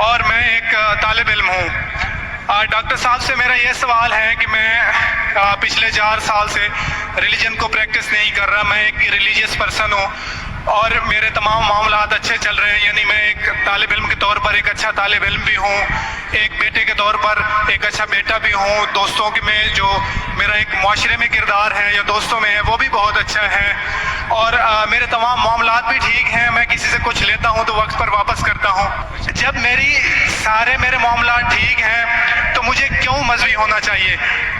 और मैं एक तालिब इल्म हूँ। डॉक्टर साहब से मेरा ये सवाल है कि मैं पिछले 4 साल से रिलीजन को प्रैक्टिस नहीं कर रहा। मैं एक रिलीजियस पर्सन हूँ और मेरे तमाम मामलात अच्छे चल रहे हैं। यानी मैं एक तालिब इल्म के तौर पर एक अच्छा तालिब इल्म भी हूँ, एक बेटे के तौर पर एक अच्छा बेटा भी हूँ। दोस्तों के में जो मेरा एक माशरे में किरदार है या दोस्तों में है वो भी बहुत अच्छा है और मेरे तमाम मामलात भी ठीक हैं। मैं किसी से कुछ लेता हूँ तो वक्त पर वापस करता हूँ। जब मेरे मामलात ठीक हैं तो मुझे क्यों मजहबी होना चाहिए?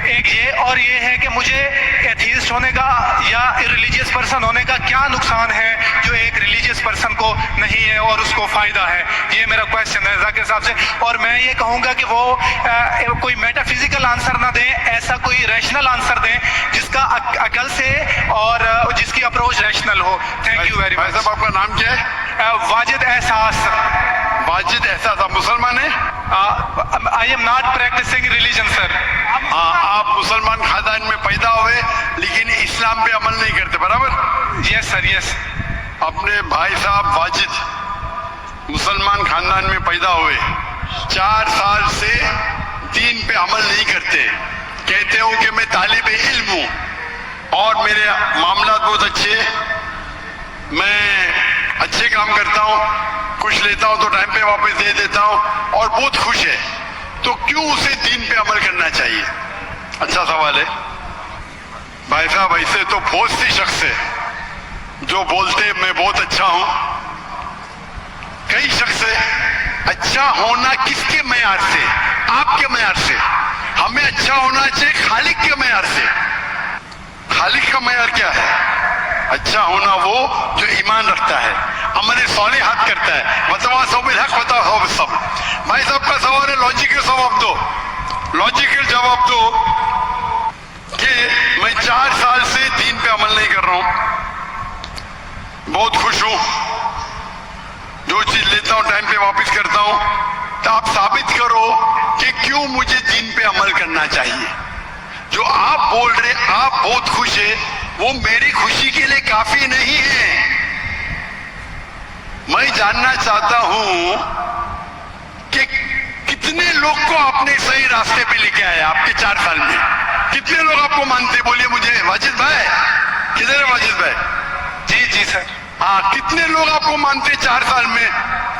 एक ये और ये है कि मुझे एथीस्ट होने का या रिलीजियस पर्सन होने का क्या नुकसान है जो एक रिलीजियस पर्सन को नहीं है और उसको फायदा है? ये मेरा क्वेश्चन है जाकिर साहब से। और मैं ये कहूँगा कि वो कोई मेटाफिजिकल आंसर ना दें, ऐसा कोई रैशनल आंसर दें जिसका अकल से और जिसकी अप्रोच रैशनल हो। Thank you very much. आपका नाम क्या है? वाजिद एहसास। वाजिद एहसास, आप मुसलमान हैं? I am not practicing religion sir. आप मुसलमान खानदान में पैदा हुए लेकिन इस्लाम पे अमल नहीं करते, बराबर? Yes sir, yes. अपने भाई साहब वाजिद मुसलमान खानदान में पैदा हुए, 4 साल से दीन पे अमल नहीं करते, कहते हो कि मैं तालिब इल्म हूँ और मेरे मामला बहुत अच्छे, मैं अच्छे काम करता हूँ, कुछ लेता हूँ तो टाइम पे वापस दे देता हूँ और बहुत खुश है, तो क्यों उसे दीन पे अमल करना चाहिए? अच्छा सवाल है भाई साहब। ऐसे तो बहुत सी शख्स है जो बोलते मैं बहुत अच्छा हूं। कई शख्स है अच्छा होना किसके मेयार से? आपके मेयार से। हमें अच्छा होना चाहिए खालिक के मेयार से। खालिक का मेयार क्या है? अच्छा होना वो जो ईमान रखता है, अमल सालिहात करता है। वतवासौ बिल हक वतवासौ बिस सब्र। भाई साहब का सवाल है, लॉजिकल जवाब दो, लॉजिकल जवाब दो कि मैं 4 साल से दीन पे अमल नहीं कर रहा हूं, बहुत खुश हूं, जो चीज लेता हूं टाइम पे वापस करता हूं, तो आप साबित करो कि क्यों मुझे दीन पे अमल करना चाहिए। जो आप बोल रहे आप बहुत खुश है, वो मेरी खुशी के लिए काफी नहीं है। मैं जानना चाहता हूं कि कितने लोग को आपने सही रास्ते पे लेके आए आपके 4 साल में? कितने लोग आपको मानते? बोलिए मुझे। वाजिद भाई किधर है? वाजिद भाई जी जी सर। हाँ, कितने लोग आपको मानते 4 साल में?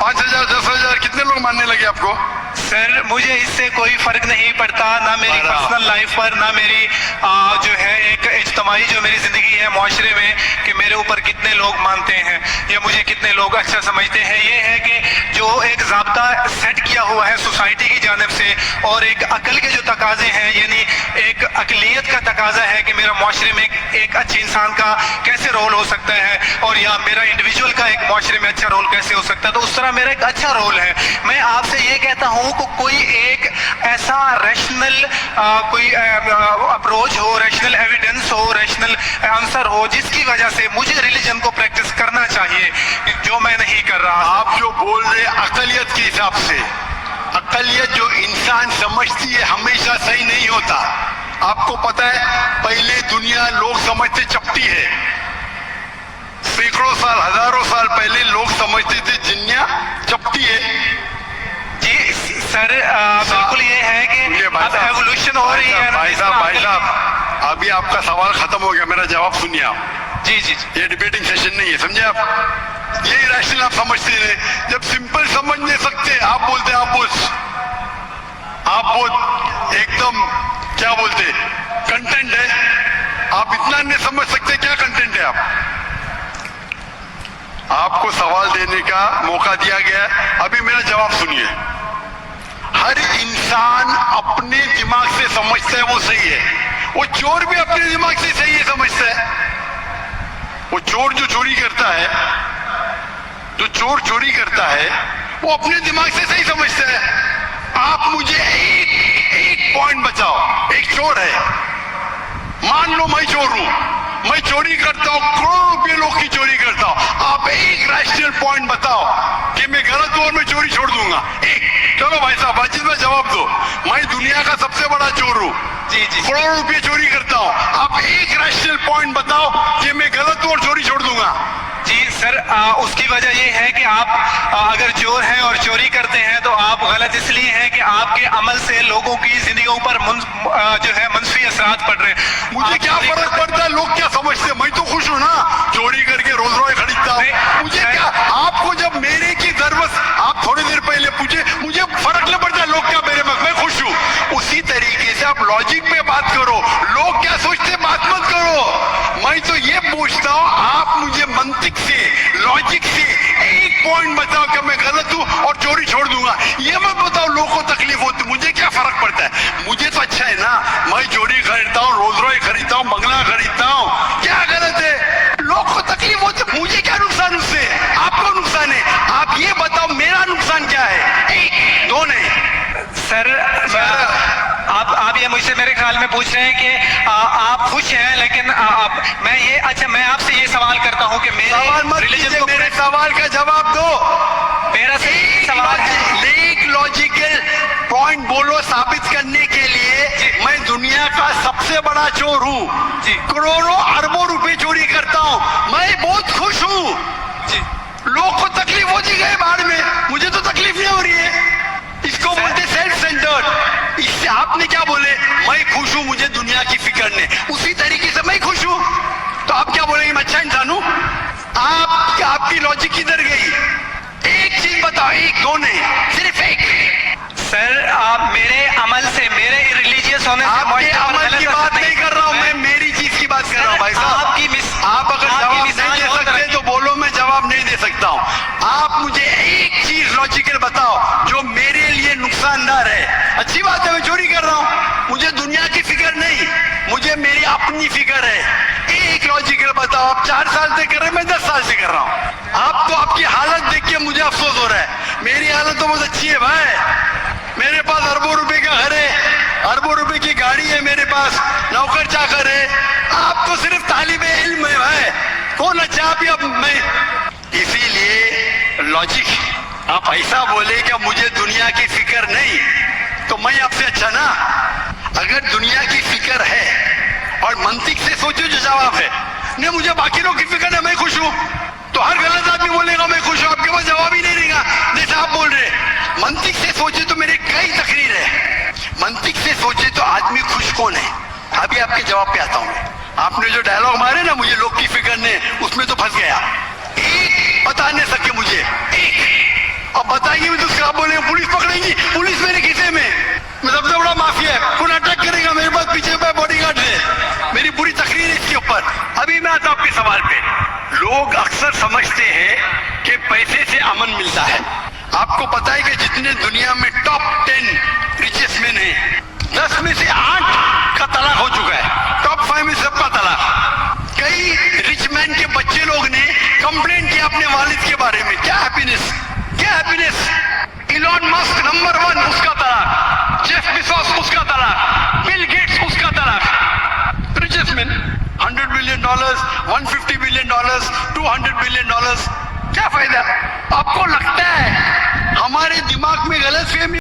5,000 10,000 कितने लोग मानने लगे आपको? सर मुझे इससे कोई फर्क नहीं पड़ता, ना मेरी पर्सनल लाइफ पर, ना मेरी जो है एक इज्तमाही जो मेरी जिंदगी है माशरे में, कि मेरे ऊपर कितने लोग मानते हैं या मुझे कितने लोग अच्छा समझते हैं। ये है कि जो एक ज़ाब्ता सेट किया हुआ है सोसाइटी की जानिब से और एक अकल के जो तकाजे हैं, यानी एक अकलियत का तकाजा है कि मेरा माशरे में एक अच्छे इंसान का कैसे रोल हो सकता है और या मेरा इंडिविजुअल का एक माशरे में अच्छा रोल कैसे हो सकता है, तो उस तरह मेरा एक अच्छा रोल है। मैं आपसे ये कहता हूँ कि कोई एक ऐसा रैशनल कोई अप्रोच हो, रैशनल एविडेंस हो, रैशनल आंसर हो जिसकी वजह से मुझे रिलीजन को प्रैक्टिस करना चाहिए, जो मैं नहीं कर रहा। आप जो बोल रहे अकलियत के हिसाब से, अकलियत जो इंसान समझती है हमेशा सही नहीं होता। आपको पता है पहले दुनिया लोग समझते चपटी है, सैकड़ों साल हजारों साल पहले लोग समझते थे जिन्ना चपटी है। जी सर बिल्कुल ये है कि अब एवोल्यूशन हो रही है। भाई साहब अभी आपका सवाल खत्म हो गया, मेरा जवाब सुनिए आप। जी जी। ये डिबेटिंग सेशन नहीं है, समझे आप? यही रैशनल आप समझते रहे। जब सिंपल समझ नहीं सकते आप बोलते आप बहुत एकदम क्या बोलते कंटेंट है। आप इतना नहीं समझ सकते क्या कंटेंट है। आपको सवाल देने का मौका दिया गया, अभी मेरा जवाब सुनिए। हर इंसान अपने दिमाग से समझता है वो सही है, वो चोर भी अपने दिमाग से सही है समझता है। वो चोर जो चोरी करता है, जो चोर चोरी करता है वो अपने दिमाग से सही समझता है। आप मुझे एक पॉइंट बताओ, एक चोर है, मान लो मैं चोर हूं, मैं चोरी करता हूं, करोड़ों रुपए लोग की चोरी करता हूं, आप एक रैशनल पॉइंट बताओ कि मैं गलत हूं और मैं चोरी छोड़ दूंगा। एक चलो भाई साहब वाजिद में जवाब दो। मैं दुनिया का सबसे बड़ा चोर हूँ, जी जी करोड़ों रुपए चोरी करता हूँ। आप एक रैशनल पॉइंट बताओ कि मैं गलत हूँ और चोरी छोड़ दूंगा। जी सर, उसकी वजह ये है कि आप अगर चोर हैं और चोरी करते हैं तो आप गलत इसलिए हैं कि आपके अमल से लोगों की जिंदगियों पर जो है मंफी असरात पड़ रहे हैं। मुझे क्या फर्क पड़ता है लोग क्या समझते हैं, मैं तो खुश हूँ ना, चोरी करके रोज रॉय खरीदता हूँ। मुझे क्या, आपको जब मेरे की जरूरत, आप थोड़ी देर पहले पूछे, मुझे फर्क नहीं पड़ता लोग क्या मेरे में, मैं खुश हूँ। उसी तरीके से आप लॉजिक पे बात करो, लोग क्या सोचते बात मत करो। मैं तो ये पूछता हूँ आप मुझे मंतिक से, लॉजिक से एक पॉइंट बताओ कि मैं गलत हूँ और चोरी छोड़ दूंगा। ये मत बताओ लोगों को तकलीफ होती, मुझे क्या फर्क पड़ता है। मुझे तो अच्छा है ना, मैं चोरी खरीदता हूँ, रोज रॉय खरीदता हूँ, बंगला खरीदता हूँ, क्या गलत है। लोग को तकलीफ होती, मुझे क्या नुकसान उससे, आपको नुकसान है। आप ये बताओ मेरा नुकसान क्या है, एक दो नहीं। सर आप ये मुझसे मेरे ख्याल में पूछ रहे हैं कि आप खुश हैं, लेकिन मैं आपसे ये सवाल करता हूँ कि सवाल मत कीजिए, मेरे सवाल का जवाब दो। मेरा सवाल है, एक लॉजिकल पॉइंट बोलो साबित करने के लिए। मैं दुनिया का सबसे बड़ा चोर हूँ जी, करोड़ों अरबों रुपए चोरी करता हूँ, मैं बहुत खुश हूँ जी। लोग को तकलीफ होती गई बाढ़ में, मुझे तो तकलीफ नहीं हो रही है। इसको बोलते सेल्फ सेंटर्ड। इससे आपने क्या बोले, मैं खुश हूँ, मुझे दुनिया की फिक्र नहीं, उसी तरीके से मैं खुश हूँ। तो आप क्या बोलेंगे, मैं अच्छा इंसान हूँ। आपकी लॉजिक किधर गई, एक चीज बताओ, एक दो नहीं, सिर्फ एक। सर आप मेरे अमल से, मेरे रिलीजियस होने से, आपके अमल की बात नहीं कर रहा हूँ मैं, मेरी चीज की बात कर रहा हूँ भाई साहब। आप अगर जवाब नहीं दे सकते तो बोलो, मैं जवाब नहीं दे सकता हूँ। आप मुझे एक चीज लॉजिकल बताओ जो मेरे लिए नुकसानदार है। अच्छी बात है, मैं चोरी कर रहा हूँ, मुझे दुनिया की फिक्र नहीं, मुझे मेरी अपनी फिक्र है। एक लॉजिकल बताओ, आप 4 साल से कर रहे हैं, मैं 10 साल से कर रहा हूँ। आप तो आपकी हालत देख के मुझे अफसोस हो रहा है, मेरी हालत तो बहुत अच्छी है भाई। मेरे पास अरबों रुपए का घर है, अरबों रुपए की गाड़ी है मेरे पास, नौकर चाकर है। आप तो सिर्फ तालिबे इल्म है भाई, कौन अच्छा आप या मैं। इसीलिए लॉजिक, आप ऐसा बोले कि मुझे दुनिया की फिक्र नहीं, तो मैं आपसे अच्छा ना। अगर दुनिया की फिक्र है और मंतिक से सोचो जो जवाब है, नहीं मुझे बाकी लोग की फिक्र है, मैं खुश हूं, तो हर गलत आदमी बोलेगा मैं खुश हूं, आपके पास जवाब ही नहीं रहेगा जैसे आप बोल रहे। मंतिक से सोचे तो मेरे कई तकरीर है, मंतिक से सोचे तो आदमी खुश कौन है। अभी आपके जवाब पे आता हूं। आपने जो डायलॉग मारे ना, मुझे लोग की फिक्र ने, उसमें तो फंस गया। एक बता नहीं सके मुझे, एक अब बताएंगे भी तो उसका आप बोलेंगे पुलिस पकड़ेगी, पुलिस मेरे खिसे में, मैं सबसे बड़ा माफिया है, कौन अटैक करेगा, मेरे पास पीछे पे बॉडीगार्ड है, मेरी पूरी तकरीर है इसके ऊपर। अभी मैं आता हूं आपके सवाल पे। लोग अक्सर समझते हैं कि पैसे से अमन मिलता है। आपको पता है कि जितने दुनिया में टॉप 10 रिचेस्ट मैन है, 10 में से 8 का तलाक हो चुका है, टॉप 5 में सबका तलाक। कई रिच मैन के बच्चे लोग ने कंप्लेंट किया अपने वालिद के बारे में, क्या हैप्पीनेस, क्या हैप्पीनेस। इलॉन मस्क नंबर 1, उसका तलाक, जेफ बेजोस उसका तलाक, बिल गेट्स उसका तलाक। Richest man, $100 billion, $150 billion, $200 billion, क्या फायदा। आपको लगता है हमारे दिमाग में गलतफहमी